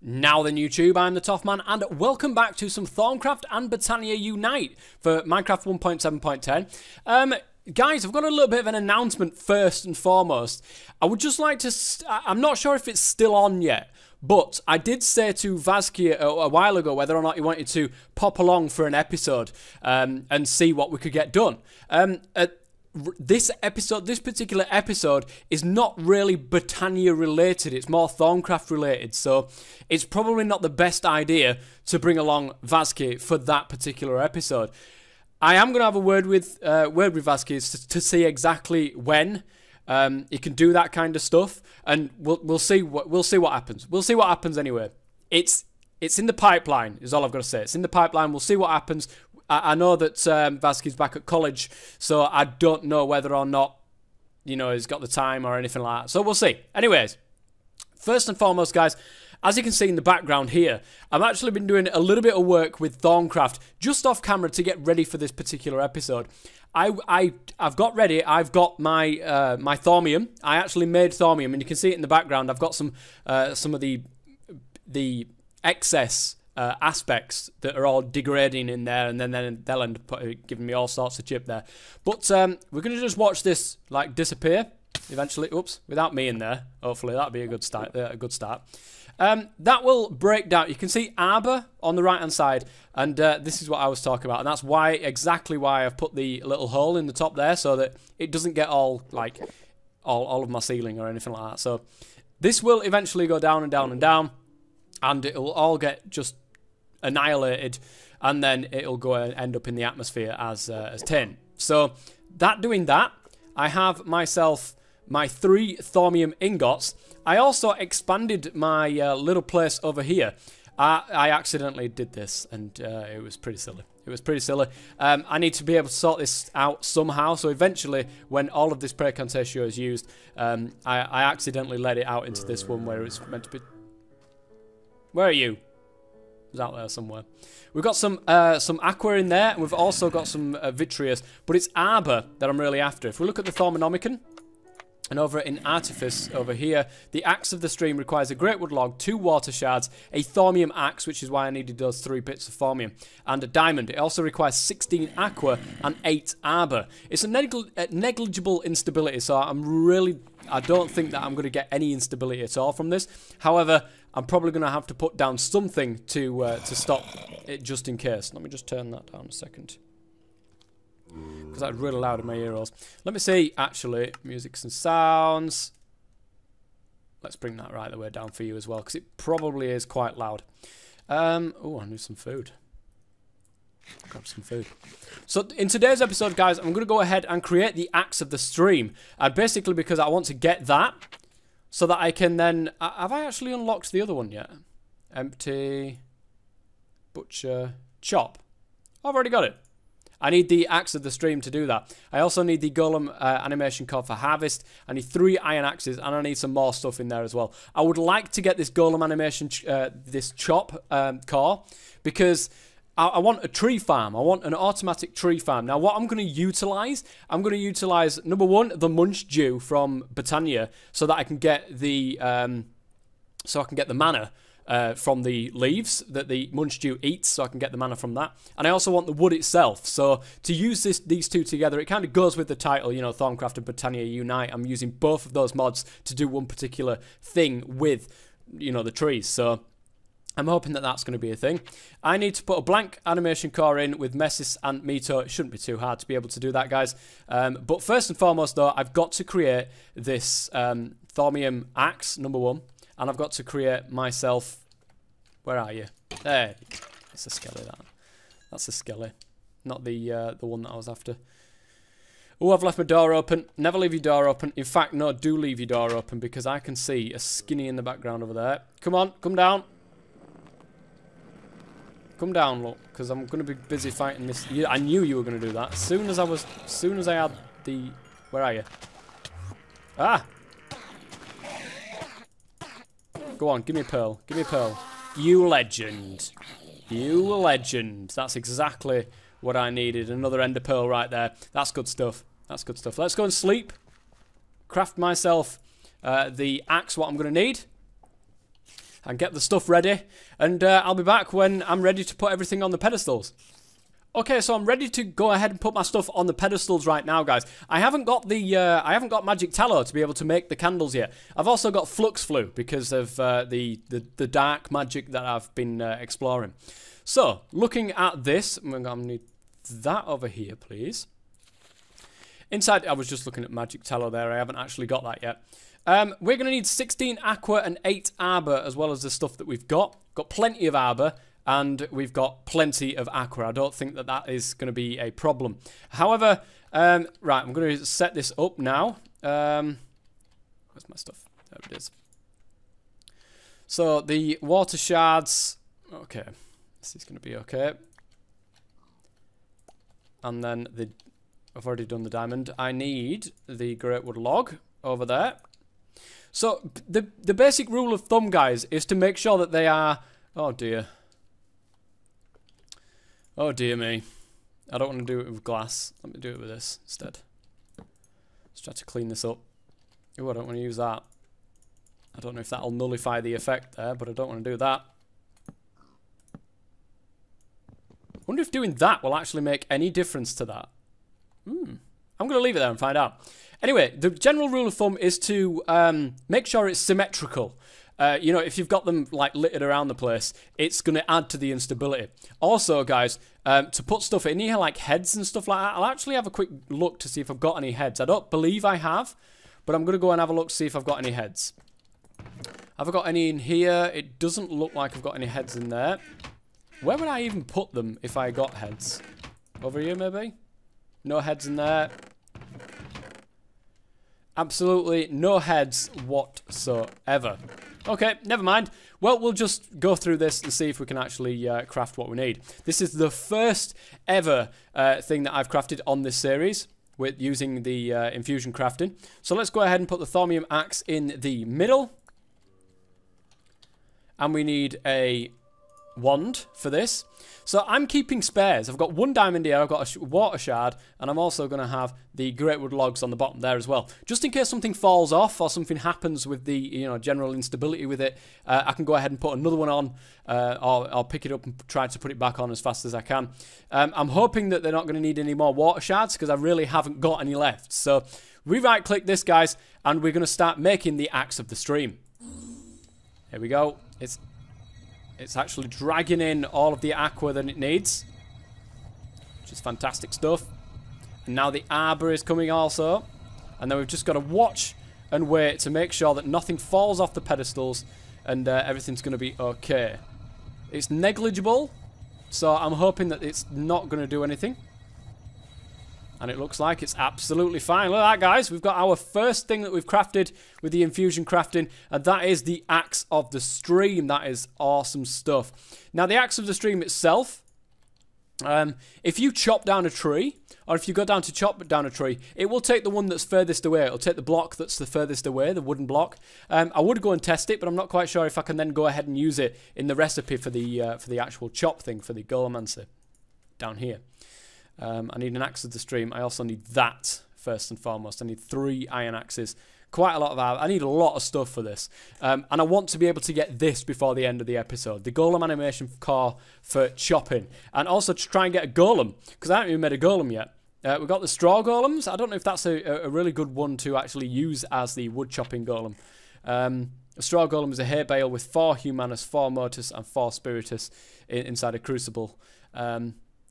Now then YouTube, I'm the Toffman, and welcome back to some Thaumcraft and Botania Unite for Minecraft 1.7.10. Guys, I've got a little bit of an announcement first and foremost. I would just like to... I'm not sure if it's still on yet, but I did say to Vazki a while ago whether or not he wanted to pop along for an episode and see what we could get done. This particular episode is not really Botania related, it's more Thaumcraft related, so it's probably not the best idea to bring along Vazki for that particular episode. I am going to have a word with Vazki to see exactly when he can do that kind of stuff, and we'll see what happens. We'll see what happens anyway. It's in the pipeline, is all I've got to say. It's in the pipeline. We'll see what happens. I know that Vazki's back at college, so I don't know whether or not, you know, he's got the time or anything like that. So we'll see. Anyways, first and foremost, guys, as you can see in the background here, I've actually been doing a little bit of work with Thaumcraft just off camera to get ready for this particular episode. I've got ready. I've got my my Thaumium. I actually made Thaumium, and you can see it in the background. I've got some of the excess aspects that are all degrading in there, and then they'll end up giving me all sorts of chip there. But we're going to just watch this like disappear eventually. Oops, without me in there. Hopefully that'll be a good start. That will break down. You can see arbor on the right hand side, and this is what I was talking about, and that's exactly why I've put the little hole in the top there, so that it doesn't get all like all of my ceiling or anything like that. So this will eventually go down and down and down, and it will all get just annihilated, and then it'll go and end up in the atmosphere as tin. So doing that, I have myself my 3 Thaumium ingots. I also expanded my little place over here. I accidentally did this, and it was pretty silly. It was pretty silly. I need to be able to sort this out somehow, so eventually, when all of this precontatio is used, I accidentally let it out into this one where it's meant to be... Where are you? It's out there somewhere. We've got some aqua in there, and we've also got some vitreous, but it's arbor that I'm really after. If we look at the Thaumonomicon, and over in Artifice, over here, the axe of the stream requires a great wood log, 2 water shards, a Thaumium axe, which is why I needed those 3 bits of Thaumium, and a diamond. It also requires 16 aqua and 8 arbor. It's a negligible instability, so I don't think that I'm going to get any instability at all from this. However, I'm probably going to have to put down something to stop it just in case. Let me just turn that down a second, because that's really loud in my ear holes. Let me see, actually, music and sounds. Let's bring that right the way down for you as well, because it probably is quite loud. Oh, I need some food. Grab some food. So in today's episode, guys, I'm going to go ahead and create the axe of the stream. Basically because I want to get that, so that I can then... have I actually unlocked the other one yet? Empty. Butcher. Chop. I've already got it. I need the axe of the stream to do that. I also need the golem animation core for harvest. I need 3 iron axes, and I need some more stuff in there as well. I would like to get this golem animation, this chop core, because I want a tree farm. I want an automatic tree farm. Now, what I'm going to utilize, number 1, the munch dew from Botania, so that I can get the mana. From the leaves that the munch dew eats, so I can get the mana from that. And I also want the wood itself. So to use these 2 together, it kind of goes with the title, you know, Thaumcraft and Botania Unite. I'm using both of those mods to do one particular thing with, you know, the trees. So I'm hoping that that's going to be a thing. I need to put a blank animation core in with Messis and Mito. It shouldn't be too hard to be able to do that, guys. But first and foremost, though, I've got to create this Thaumium axe, number 1. And I've got to create myself... Where are you? There. That's a skelly, that. That's a skelly. Not the one that I was after. Oh, I've left my door open. Never leave your door open. In fact, no, do leave your door open, because I can see a skinny in the background over there. Come on, come down. Come down, look, because I'm going to be busy fighting this. I knew you were going to do that. As soon as I had the... Where are you? Ah! Go on, give me a pearl. Give me a pearl. You legend. You legend. That's exactly what I needed. Another ender pearl right there. That's good stuff. That's good stuff. Let's go and sleep. Craft myself the axe, what I'm going to need. and get the stuff ready. And I'll be back when I'm ready to put everything on the pedestals. Okay, so I'm ready to go ahead and put my stuff on the pedestals right now, guys. I haven't got magic tallow to be able to make the candles yet. I've also got flux flue because of the dark magic that I've been exploring. So, looking at this, I'm going to need that over here, please. Inside, I was just looking at magic tallow there. I haven't actually got that yet. We're going to need 16 aqua and 8 arbor as well as the stuff that we've got. Got plenty of arbor. And we've got plenty of aqua. I don't think that that is going to be a problem. However, right, I'm going to set this up now. Where's my stuff? There it is. So the water shards. Okay, this is going to be okay. And then I've already done the diamond. I need the great wood log over there. So the basic rule of thumb, guys, is to make sure that they are. Oh dear. Oh dear me. I don't want to do it with glass. Let me do it with this instead. Let's try to clean this up. Oh, I don't want to use that. I don't know if that'll nullify the effect there, but I don't want to do that. I wonder if doing that will actually make any difference to that. I'm going to leave it there and find out. Anyway, the general rule of thumb is to make sure it's symmetrical. You know, if you've got them like littered around the place, it's going to add to the instability. Also, guys, to put stuff in here, like heads and stuff like that, I'll actually have a quick look to see if I've got any heads. I don't believe I have, but I'm going to go and have a look to see if I've got any heads. Have I got any in here? It doesn't look like I've got any heads in there. Where would I even put them if I got heads? Over here, maybe? No heads in there. Absolutely no heads whatsoever. Okay, never mind. Well, we'll just go through this and see if we can actually craft what we need. This is the first ever thing that I've crafted on this series with using the infusion crafting. So let's go ahead and put the thaumium axe in the middle. And we need a wand for this. So I'm keeping spares. I've got 1 diamond here, I've got a water shard, and I'm also going to have the great wood logs on the bottom there as well. Just in case something falls off or something happens with the general instability with it, I can go ahead and put another one on, or I'll pick it up and try to put it back on as fast as I can. I'm hoping that they're not going to need any more water shards because I really haven't got any left. So we right click this, guys, and we're going to start making the axe of the stream. Here we go. It's actually dragging in all of the aqua that it needs, which is fantastic stuff. And now the arbor is coming also. And then we've just got to watch and wait to make sure that nothing falls off the pedestals and everything's going to be okay. It's negligible, so I'm hoping that it's not going to do anything. And it looks like it's absolutely fine. Look at that, guys. We've got our first thing that we've crafted with the infusion crafting, and that is the axe of the stream. That is awesome stuff. Now, the axe of the stream itself, if you chop down a tree, or if you go down to chop down a tree, it will take the one that's furthest away. It'll take the block that's the furthest away, the wooden block. I would go and test it, but I'm not quite sure if I can then go ahead and use it in the recipe for the actual chop thing, for the golemancer down here. I need an axe of the stream. I also need that first and foremost. I need 3 iron axes. Quite a lot of arbor. I need a lot of stuff for this. And I want to be able to get this before the end of the episode. The golem animation core for chopping. And also to try and get a golem. Because I haven't even made a golem yet. We've got the straw golems. I don't know if that's a really good one to actually use as the wood chopping golem. A straw golem is a hay bale with 4 humanus, 4 mortis, and 4 spiritus inside a crucible.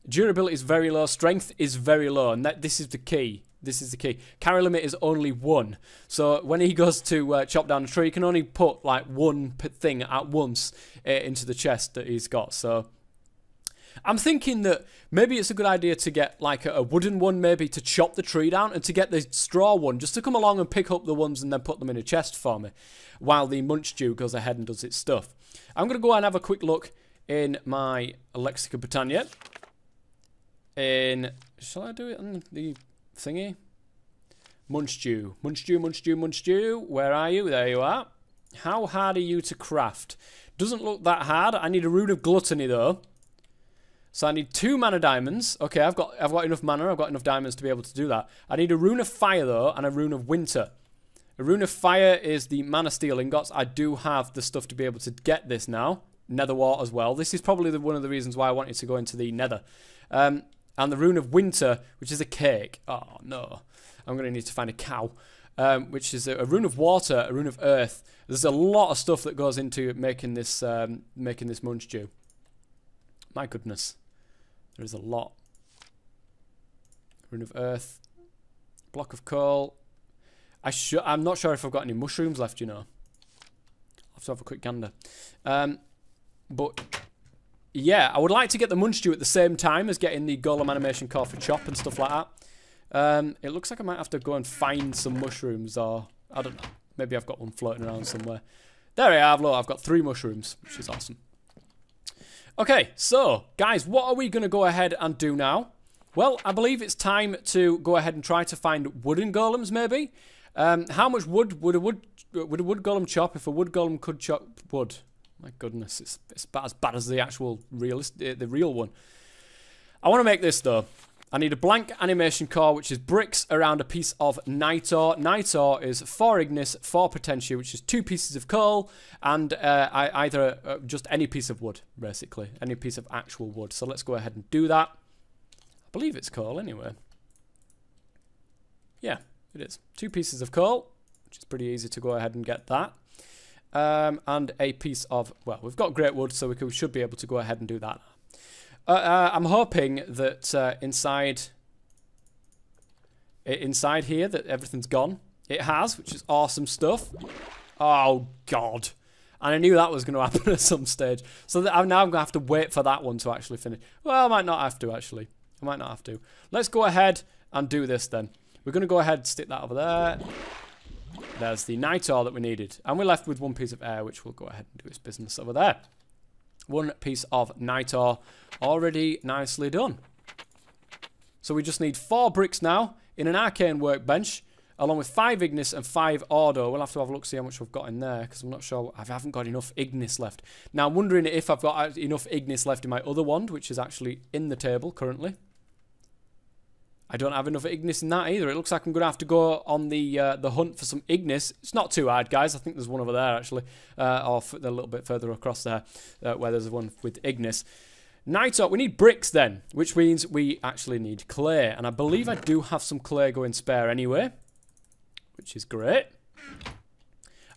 Durability is very low. Strength is very low. And this is the key. This is the key. Carry limit is only 1. So when he goes to chop down a tree, he can only put like 1 thing at once into the chest that he's got. So I'm thinking that maybe it's a good idea to get like a wooden one, maybe to chop the tree down, and to get the straw one just to come along and pick up the ones and then put them in a chest for me while the munch dew goes ahead and does its stuff. I'm going to go and have a quick look in my Lexica Botania. Shall I do it on the thingy? Munch dew. Munch dew, munch dew, munch dew. Where are you? There you are. How hard are you to craft? Doesn't look that hard. I need a rune of gluttony though. So I need 2 mana diamonds. Okay, I've got enough mana. I've got enough diamonds to be able to do that. I need a rune of fire though, and a rune of winter. A rune of fire is the mana steel ingots. I do have the stuff to be able to get this now. Nether wart as well. This is probably one of the reasons why I wanted to go into the nether. And the rune of winter, which is a cake. Oh, no. I'm going to need to find a cow. Which is a rune of water, a rune of earth. There's a lot of stuff that goes into making this munch stew. My goodness. There is a lot. Rune of earth. Block of coal. I'm not sure if I've got any mushrooms left, you know. I'll have to have a quick gander. But yeah, I would like to get the munch stew at the same time as getting the golem animation core for chop and stuff like that. It looks like I might have to go and find some mushrooms, or I don't know. Maybe I've got one floating around somewhere. There I have, look, I've got 3 mushrooms, which is awesome. Okay, so guys, what are we going to go ahead and do now? Well, I believe it's time to go ahead and try to find wooden golems, maybe. How much wood would a wood golem chop if a wood golem could chop wood? My goodness, it's as bad as the actual the real one. I want to make this though. I need a blank animation core, which is bricks around a piece of night ore. Night ore is 4 ignis, 4 potentia, which is 2 pieces of coal, and either just any piece of wood, basically. Any piece of actual wood. So let's go ahead and do that. I believe it's coal anyway. Yeah, it is. 2 pieces of coal, which is pretty easy to go ahead and get that. And a piece of, well, we've got great wood, so we should be able to go ahead and do that. I'm hoping that inside here that everything's gone. It has, which is awesome stuff. Oh, God. And I knew that was going to happen at some stage. So that I'm going to have to wait for that one to actually finish. Well, I might not have to, actually. I might not have to. Let's go ahead and do this then. We're going to go ahead and stick that over there. There's the night ore that we needed. And we're left with 1 piece of air, which will go ahead and do its business over there. 1 piece of night ore already nicely done. So we just need 4 bricks now in an arcane workbench, along with 5 ignis and 5 ordo. We'll have to have a look, see how much we've got in there, because I'm not sure. I haven't got enough ignis left. Now, I'm wondering if I've got enough ignis left in my other wand, which is actually in the table currently. I don't have enough ignis in that either. It looks like I'm going to have to go on the hunt for some ignis. It's not too hard, guys. I think there's one over there, actually. Or a little bit further across there, where there's one with ignis. Night ore. We need bricks then, which means we actually need clay. And I believe I do have some clay going spare anyway, which is great.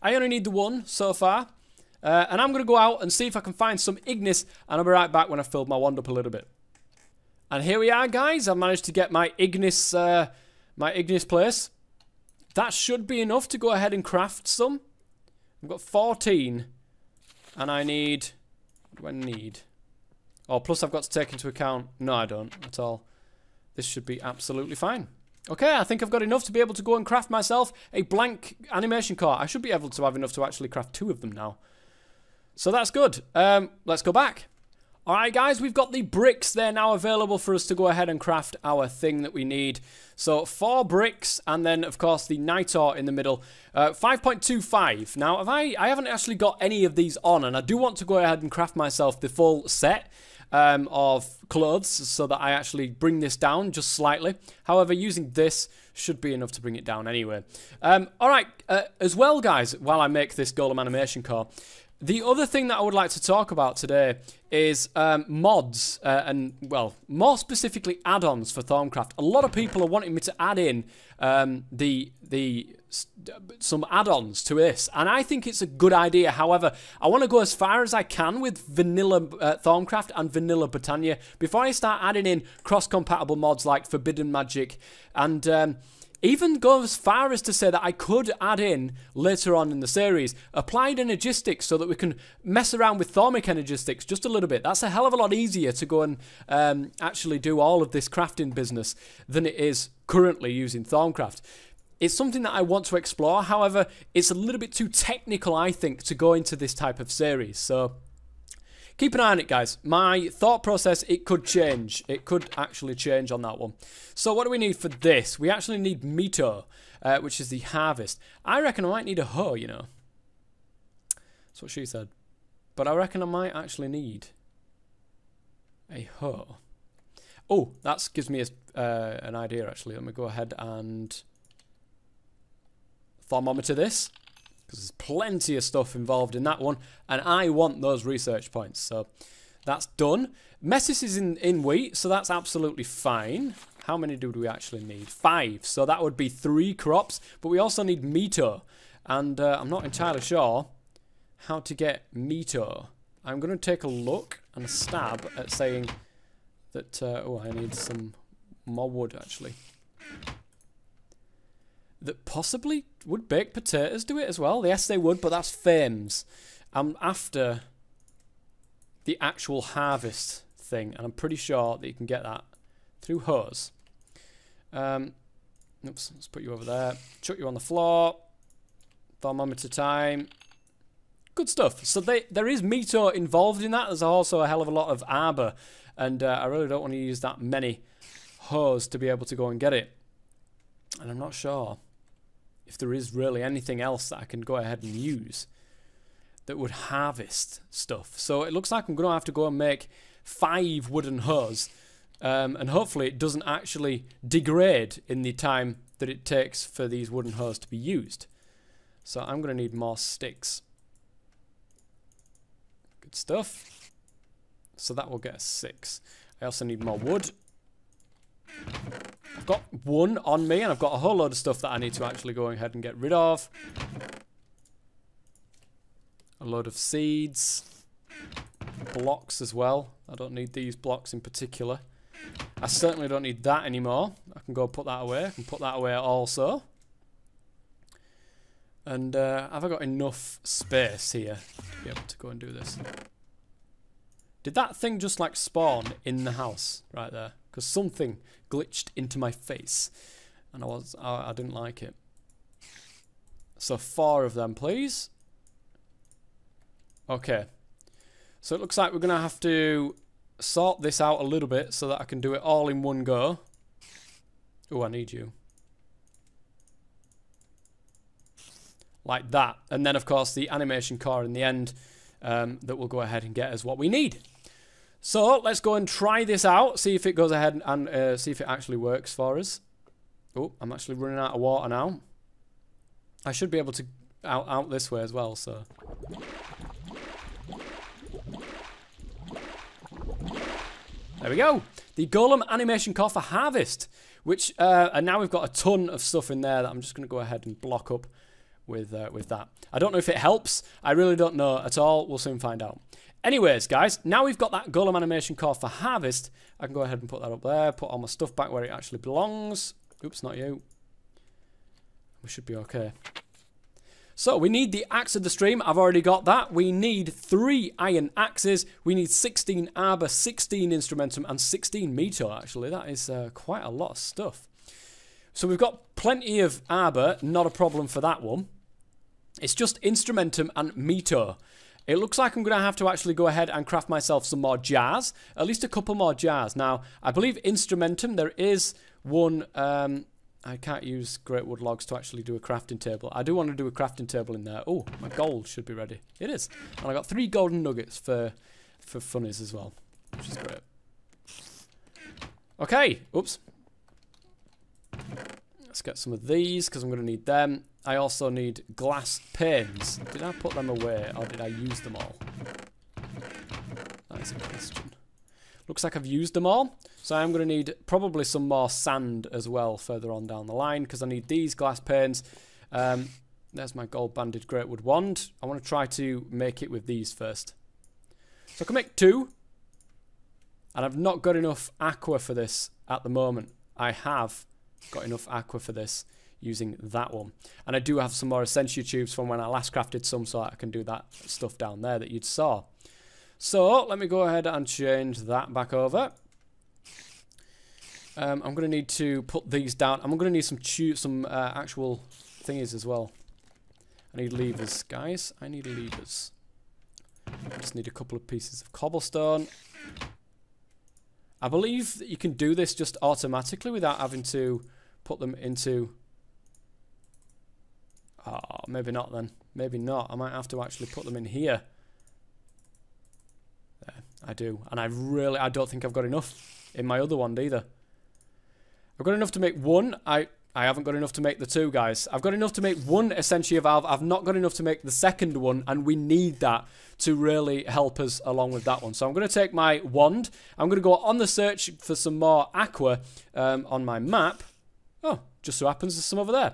I only need the 1 so far. And I'm going to go out and see if I can find some ignis. And I'll be right back when I've filled my wand up a little bit. And here we are, guys. I've managed to get my ignis place. That should be enough to go ahead and craft some. I've got 14. And I need... What do I need? Oh, plus I've got to take into account... No, I don't at all. This should be absolutely fine. Okay, I think I've got enough to be able to go and craft myself a blank animation core. I should be able to have enough to actually craft 2 of them now. So that's good. Let's go back. Alright guys, we've got the bricks there now available for us to go ahead and craft our thing that we need. So 4 bricks and then of course the night ore in the middle. 5.25. Now I haven't actually got any of these on, and I do want to go ahead and craft myself the full set of clothes so that I actually bring this down just slightly. However, using this should be enough to bring it down anyway. Alright, as well guys, while I make this golem animation core, the other thing that I would like to talk about today is mods and, well, more specifically add-ons for Thaumcraft. A lot of people are wanting me to add in some add-ons to this, and I think it's a good idea. However, I want to go as far as I can with vanilla Thaumcraft and vanilla Botania before I start adding in cross-compatible mods like Forbidden Magic and... even go as far as to say that I could add in, later on in the series, applied energistics so that we can mess around with thaumic energistics just a little bit. That's a hell of a lot easier to go and actually do all of this crafting business than it is currently using Thaumcraft. It's something that I want to explore, however, it's a little bit too technical, I think, to go into this type of series, so... keep an eye on it, guys. My thought process, it could change. It could actually change on that one. So what do we need for this? We actually need Mito, which is the harvest. I reckon I might need a hoe, you know. That's what she said. But I reckon I might actually need a hoe. Oh, that gives me an idea, actually. Let me go ahead and thermometer this, because there's plenty of stuff involved in that one, and I want those research points. So that's done. Messis is in wheat, so that's absolutely fine. How many do we actually need? 5. So that would be 3 crops, but we also need meto, and I'm not entirely sure how to get meto. I'm going to take a look and a stab at saying that, oh, I need some more wood, actually. That possibly would baked potatoes do it as well? Yes, they would, but that's fames. I'm after the actual harvest thing, and I'm pretty sure that you can get that through hose. Oops, let's put you over there. Chuck you on the floor. Thermometer time. Good stuff. So there is meto involved in that. There's also a hell of a lot of arbor, and I really don't want to use that many hose to be able to go and get it. And I'm not sure if there is really anything else that I can go ahead and use that would harvest stuff. So it looks like I'm going to have to go and make 5 wooden hose, and hopefully it doesn't actually degrade in the time that it takes for these wooden hose to be used. So I'm going to need more sticks. Good stuff. So that will get us 6. I also need more wood. I've got 1 on me, and I've got a whole load of stuff that I need to actually go ahead and get rid of. A load of seeds. Blocks as well. I don't need these blocks in particular. I certainly don't need that anymore. I can go put that away. I can put that away also. And have I got enough space here to be able to go and do this? Did that thing just like spawn in the house right there? Because something glitched into my face, and I didn't like it. So 4 of them, please. Okay. So it looks like we're gonna have to sort this out a little bit so that I can do it all in one go. Oh, I need you. Like that. And then, of course, the animation core in the end that will go ahead and get us what we need. So, let's go and try this out. See if it goes ahead and see if it actually works for us. Oh, I'm actually running out of water now. I should be able to out this way as well, so. There we go. The Golem animation core for harvest. Which, and now we've got a ton of stuff in there that I'm just going to go ahead and block up with that. I don't know if it helps. I really don't know at all. We'll soon find out. Anyways, guys, now we've got that Golem animation core for harvest. I can go ahead and put that up there. Put all my stuff back where it actually belongs. Oops, not you. We should be okay. So, we need the axe of the stream. I've already got that. We need 3 iron axes. We need 16 arbor, 16 instrumentum, and 16 meto, actually. That is quite a lot of stuff. So, we've got plenty of arbor. Not a problem for that one. It's just instrumentum and meto. It looks like I'm going to have to actually go ahead and craft myself some more jars. At least a couple more jars. Now, I believe instrumentum, there is one... I can't use great wood logs to actually do a crafting table. I do want to do a crafting table in there. Oh, my gold should be ready. It is. And I got 3 golden nuggets for funnies as well, which is great. Okay. Oops. Let's get some of these because I'm going to need them. I also need glass panes. Did I put them away or did I use them all? That is a question. Looks like I've used them all. So I'm going to need probably some more sand as well further on down the line because I need these glass panes. There's my gold banded great wood wand. I want to try to make it with these first. So I can make 2. And I've not got enough aqua for this at the moment. I have got enough aqua for this using that one. And I do have some more Essentia tubes from when I last crafted some, so I can do that stuff down there that you'd saw. So let me go ahead and change that back over. I'm going to need to put these down. I'm going to need some actual thingies as well. I need levers, guys. I need levers. I just need a couple of pieces of cobblestone. I believe that you can do this just automatically without having to put them into... Oh, maybe not then. Maybe not. I might have to actually put them in here. There, I do. And I don't think I've got enough in my other one either. I've got enough to make 1. I I haven't got enough to make the 2, guys. I've got enough to make 1 Essentia valve. I've not got enough to make the 2nd one, and we need that to really help us along with that one. So I'm going to take my wand. I'm going to go on the search for some more aqua on my map. Oh, just so happens there's some over there.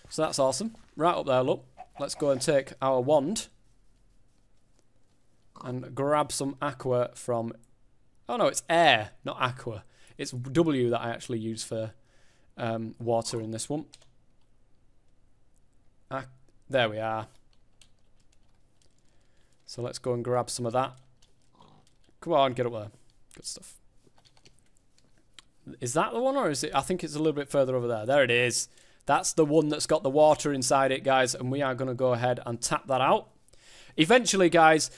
So that's awesome. Right up there, look. Let's go and take our wand and grab some aqua from... Oh no, it's air, not aqua. It's W that I actually use for water in this one. There we are. So let's go and grab some of that. Come on, get up there. Good stuff. Is that the one, or is it? I think it's a little bit further over there. There it is. That's the one that's got the water inside it, guys. And we are going to go ahead and tap that out. Eventually, guys,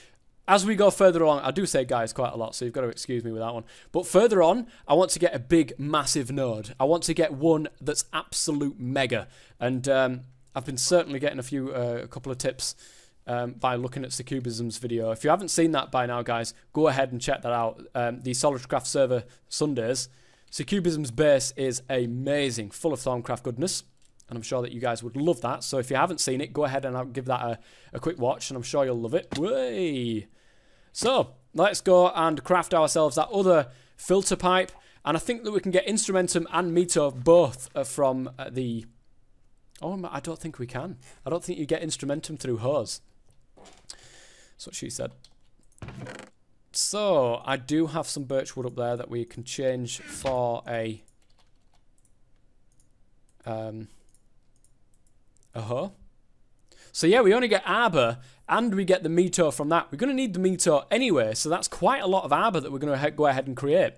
as we go further on, I do say guys quite a lot, so you've got to excuse me with that one. But further on, I want to get a big, massive node. I want to get one that's absolute mega. And I've been certainly getting a couple of tips by looking at Secubism's video. If you haven't seen that by now, guys, go ahead and check that out. The SolidCraft server Sundays. Secubism's base is amazing, full of Thaumcraft goodness. And I'm sure that you guys would love that. So if you haven't seen it, go ahead and I'll give that a quick watch, and I'm sure you'll love it. Way. So let's go and craft ourselves that other filter pipe. And I think that we can get instrumentum and meter both from the... Oh, I don't think we can. I don't think you get instrumentum through hose. That's what she said. So I do have some birch wood up there that we can change for a hoe. So yeah, we only get arbor and we get the meter from that. We're going to need the meter anyway, so that's quite a lot of arbor that we're going to go ahead and create.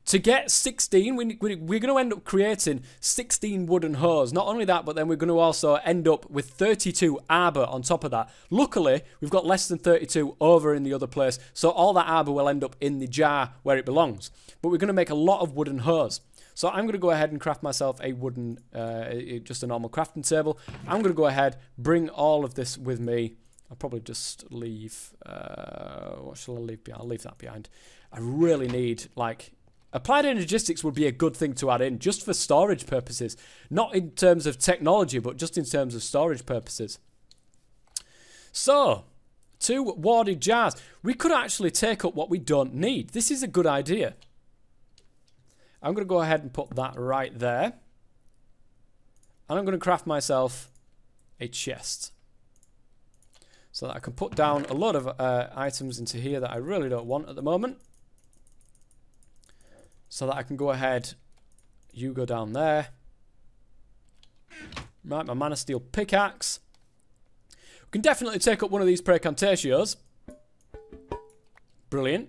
To get 16, we're going to end up creating 16 wooden hoes. Not only that, but then we're going to also end up with 32 arbor on top of that. Luckily, we've got less than 32 over in the other place, so all that arbor will end up in the jar where it belongs. But we're going to make a lot of wooden hoes. So I'm going to go ahead and craft myself a wooden, just a normal crafting table. I'm going to go ahead, bring all of this with me. I'll probably just leave, what shall I leave behind? I'll leave that behind. I really need, like... Applied Energistics would be a good thing to add in, just for storage purposes. Not in terms of technology, but just in terms of storage purposes. So, 2 warded jars. We could actually take up what we don't need. This is a good idea. I'm going to go ahead and put that right there. And I'm going to craft myself a chest. So that I can put down a lot of items into here that I really don't want at the moment. So that I can go ahead, you go down there. Right, my Mana Steel pickaxe. We can definitely take up one of these Precantatios. Brilliant.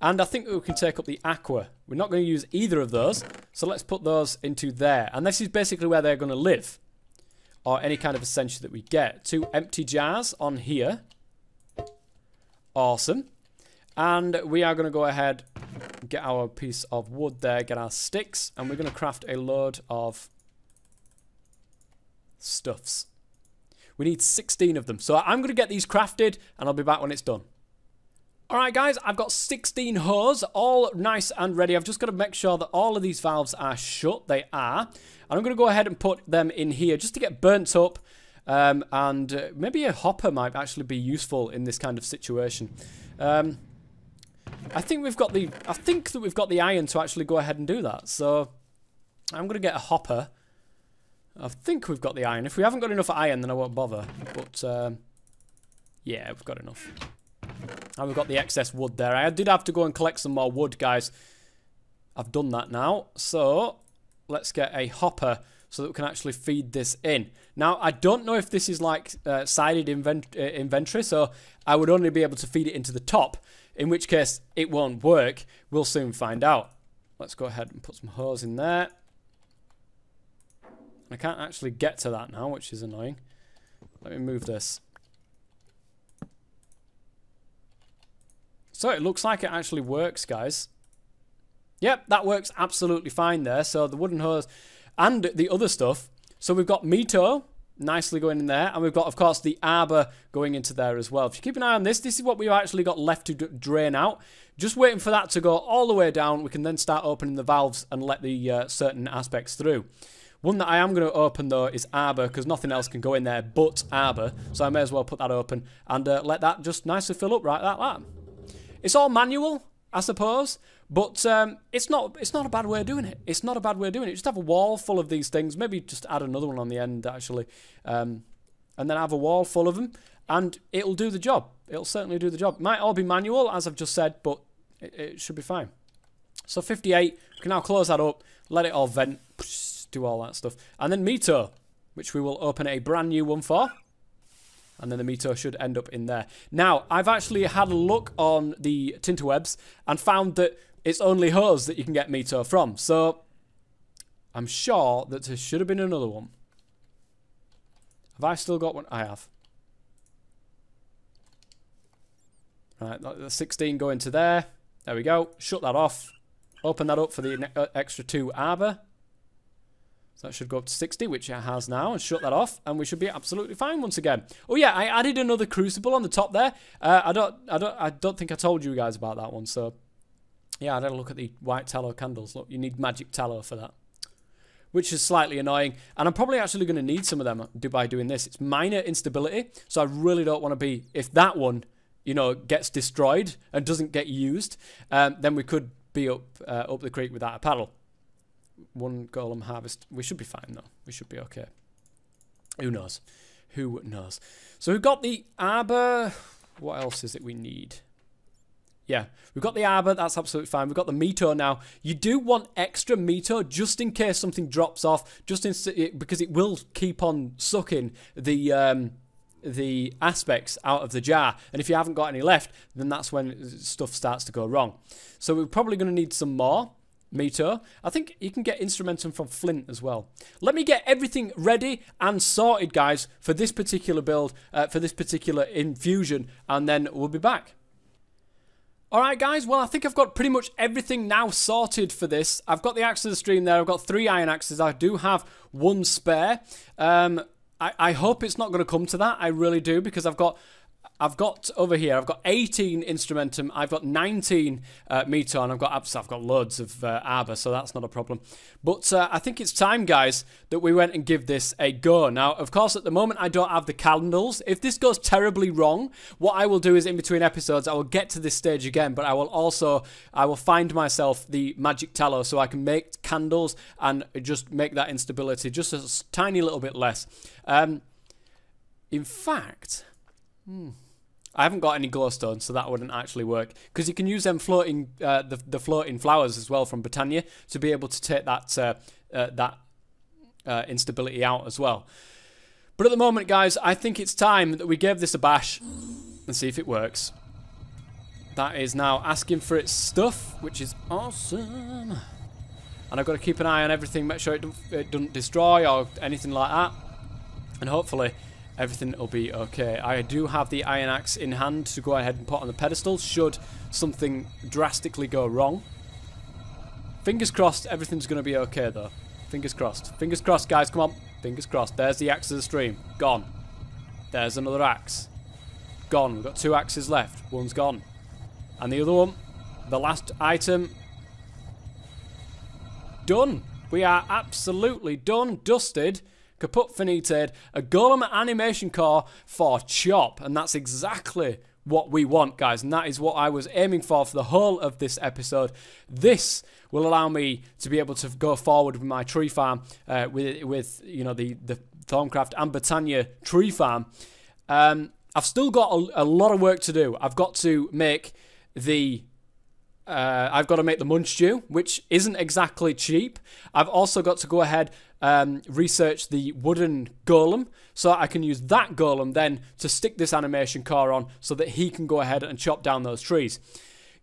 And I think we can take up the Aqua. We're not going to use either of those, so let's put those into there. And this is basically where they're going to live. Or any kind of Essentia that we get. 2 empty jars on here. Awesome. And we are going to go ahead... get our piece of wood there, get our sticks, and we're going to craft a load of stuffs. We need 16 of them. So I'm going to get these crafted, and I'll be back when it's done. Alright guys, I've got 16 hoes, all nice and ready. I've just got to make sure that all of these valves are shut. They are. And I'm going to go ahead and put them in here just to get burnt up. And maybe a hopper might actually be useful in this kind of situation. I think that we've got the iron to actually go ahead and do that. So I'm going to get a hopper. I think we've got the iron. If we haven't got enough iron, then I won't bother. But yeah, we've got enough. And we've got the excess wood there. I did have to go and collect some more wood, guys. I've done that now. So let's get a hopper so that we can actually feed this in. Now, I don't know if this is like sided inventory, so I would only be able to feed it into the top. In which case, it won't work. We'll soon find out. Let's go ahead and put some hose in there. I can't actually get to that now, which is annoying. Let me move this. So it looks like it actually works, guys. Yep, that works absolutely fine there. So the wooden hose and the other stuff. So we've got Mito nicely going in there, and we've got, of course, the arbor going into there as well. If you keep an eye on this, this is what we've actually got left to drain out. Just waiting for that to go all the way down. We can then start opening the valves and let the certain aspects through. One that I am going to open, though, is Arbor, because nothing else can go in there but Arbor. So I may as well put that open and let that just nicely fill up right like that. It's all manual, I suppose, but it's not a bad way of doing it. It's not a bad way of doing it. Just have a wall full of these things. Maybe just add another one on the end, actually. And then have a wall full of them, and it'll do the job. It'll certainly do the job. It might all be manual, as I've just said, but it should be fine. So 58, we can now close that up, let it all vent, do all that stuff. And then Mito, which we will open a brand new one for. And then the Mito should end up in there. Now, I've actually had a look on the Tinterwebs and found that it's only hers that you can get Mito from. So, I'm sure that there should have been another one. Have I still got one? I have. Right, the 16 go into there. There we go. Shut that off. Open that up for the extra 2 Arbor. So that should go up to 60, which it has now, and shut that off, and we should be absolutely fine once again. Oh yeah, I added another crucible on the top there. I don't think I told you guys about that one. So yeah, I had a look at the white tallow candles. Look, you need magic tallow for that, which is slightly annoying. And I'm probably actually going to need some of them by doing this. It's minor instability, so I really don't want to be, if that one, you know, gets destroyed and doesn't get used, then we could be up the creek without a paddle. 1 golem harvest. We should be fine, though. We should be okay. Who knows? Who knows? So we've got the Arbor. What else is it we need? Yeah, we've got the Arbor. That's absolutely fine. We've got the Mito now. You do want extra Mito just in case something drops off, just because it will keep on sucking the aspects out of the jar. And if you haven't got any left, then that's when stuff starts to go wrong. So we're probably going to need some more Mito. I think you can get instrumentum from flint as well. Let me get everything ready and sorted, guys, for this particular build, for this particular infusion, and then we'll be back. Alright guys, well I think I've got pretty much everything now sorted for this. I've got the axe of the stream there, I've got 3 iron axes, I do have 1 spare. I hope it's not going to come to that, I really do, because I've got over here, I've got 18 instrumentum, I've got 19 Mito, and I've got loads of Arbor, so that's not a problem. But I think it's time, guys, that we went and give this a go. Now, of course, at the moment, I don't have the candles. If this goes terribly wrong, what I will do is, in between episodes, I will get to this stage again, but I will find myself the magic tallow so I can make candles and just make that instability just a tiny little bit less. In fact... I haven't got any glowstone, so that wouldn't actually work, because you can use them floating, the floating flowers as well from Botania to be able to take that instability out as well. But at the moment, guys, I think it's time that we gave this a bash and see if it works. That is now asking for its stuff, which is awesome. And I've got to keep an eye on everything, make sure it doesn't destroy or anything like that, and hopefully everything will be okay. I do have the iron axe in hand to go ahead and put on the pedestal should something drastically go wrong. Fingers crossed everything's going to be okay though. Fingers crossed. Fingers crossed, guys, come on. Fingers crossed. There's the axe of the stream. Gone. There's another axe. Gone. We've got 2 axes left. One's gone. And the other one, the last item, done. We are absolutely done, dusted, kaput finitude, a golem animation core for chop, and that's exactly what we want, guys, and that is what I was aiming for the whole of this episode. This will allow me to be able to go forward with my tree farm, with you know the Thaumcraft and Botania tree farm. I've still got a lot of work to do. I've got to make the munch stew, which isn't exactly cheap. I've also got to go ahead research the wooden golem, so I can use that golem then to stick this animation core on so that he can go ahead and chop down those trees.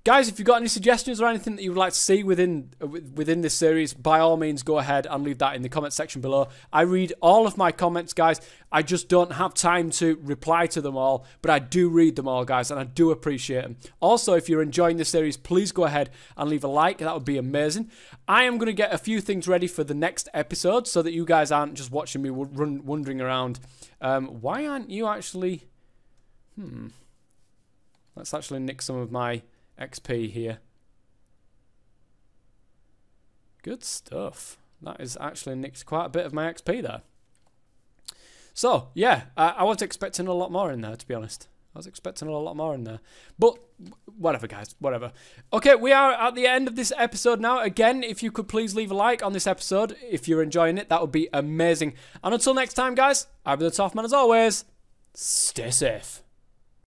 Guys, if you've got any suggestions or anything that you would like to see within this series, by all means go ahead and leave that in the comment section below. I read all of my comments, guys. I just don't have time to reply to them all, but I do read them all, guys, and I do appreciate them. Also, if you're enjoying this series, please go ahead and leave a like. That would be amazing. I am going to get a few things ready for the next episode so that you guys aren't just watching me wandering around. Why aren't you actually... Let's actually nick some of my XP here. Good stuff. That is actually nicked quite a bit of my XP there. So, yeah, I was expecting a lot more in there, to be honest. I was expecting a lot more in there. But, whatever, guys, whatever. Okay, we are at the end of this episode now. Again, if you could please leave a like on this episode, if you're enjoying it, that would be amazing. And until next time, guys, I've been the Tough Man as always. Stay safe.